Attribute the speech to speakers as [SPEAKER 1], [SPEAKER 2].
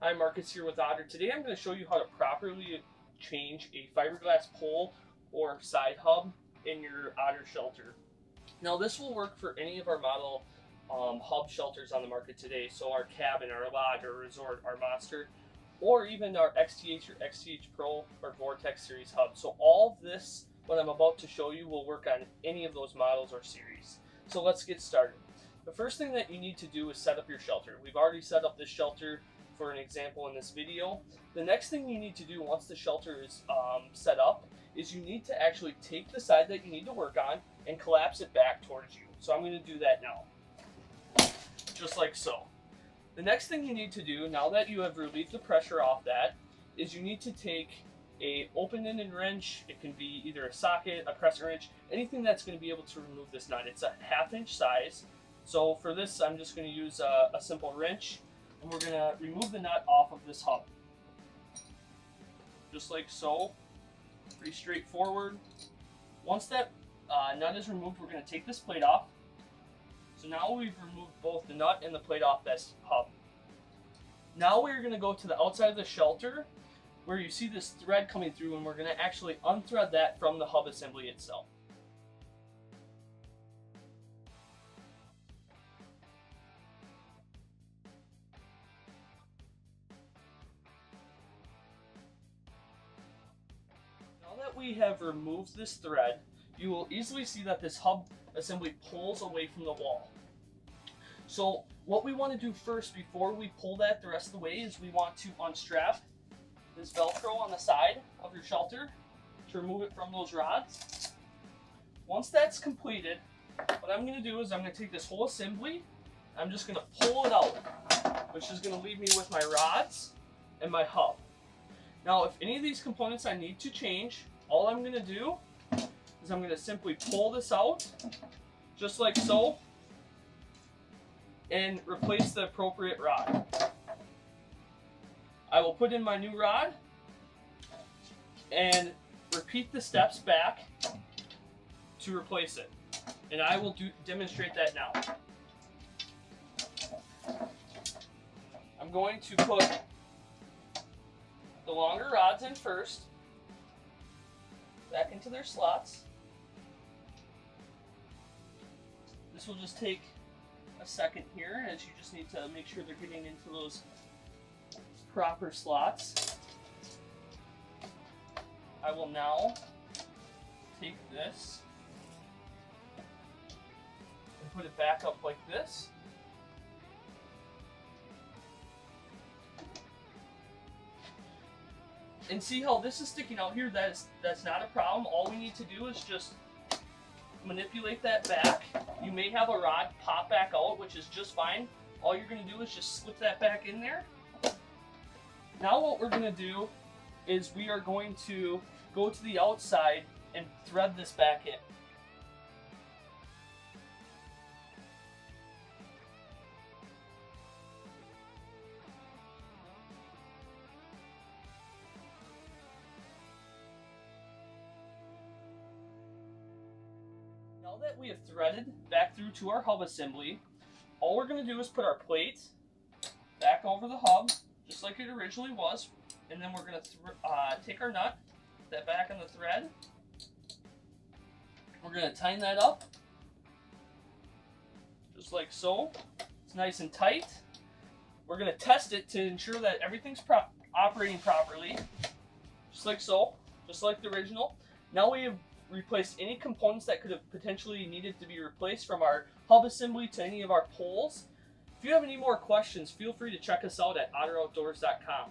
[SPEAKER 1] Hi, Marcus here with Otter. Today I'm going to show you how to properly change a fiberglass pole or side hub in your Otter shelter. Now this will work for any of our model hub shelters on the market today. So our cabin, our lodge, our resort, our monster, or even our XTH or XTH Pro or Vortex series hub. So all of this, what I'm about to show you, will work on any of those models or series. So let's get started. The first thing that you need to do is set up your shelter. We've already set up this shelter for an example in this video. The next thing you need to do once the shelter is set up is you need to actually take the side that you need to work on and collapse it back towards you. So I'm going to do that now, just like so. The next thing you need to do, now that you have relieved the pressure off that, is you need to take a open-ended wrench. It can be either a socket, a crescent wrench, anything that's going to be able to remove this nut. It's a 1/2 inch size. So for this, I'm just going to use a simple wrench, and we're going to remove the nut off of this hub. Just like so. Pretty straightforward. Once that nut is removed, we're going to take this plate off. So now we've removed both the nut and the plate off this hub. Now we're going to go to the outside of the shelter where you see this thread coming through, and we're going to actually unthread that from the hub assembly itself. Now that we have removed this thread, you will easily see that this hub assembly pulls away from the wall. So what we want to do first before we pull that the rest of the way is we want to unstrap this Velcro on the side of your shelter to remove it from those rods. Once that's completed, what I'm going to do is I'm going to take this whole assembly, I'm just going to pull it out, which is going to leave me with my rods and my hub. Now if any of these components I need to change, all I'm going to do is I'm going to simply pull this out, just like so, and replace the appropriate rod. I will put in my new rod and repeat the steps back to replace it. And I will demonstrate that now. I'm going to put the longer rods in first, back into their slots. This will just take a second here, as you just need to make sure they're getting into those proper slots. I will now take this and put it back up like this. And see how this is sticking out here? That's not a problem. All we need to do is just manipulate that back. You may have a rod pop back out, which is just fine. All you're going to do is just slip that back in there. Now what we're going to do is we are going to go to the outside and thread this back in. Now that we have threaded back through to our hub assembly, all we're going to do is put our plate back over the hub, just like it originally was, and then we're going to take our nut, put that back on the thread. We're going to tighten that up, just like so. It's nice and tight. We're going to test it to ensure that everything's operating properly, just like so, just like the original. Now we have replaced any components that could have potentially needed to be replaced, from our hub assembly to any of our poles. If you have any more questions, feel free to check us out at otteroutdoors.com.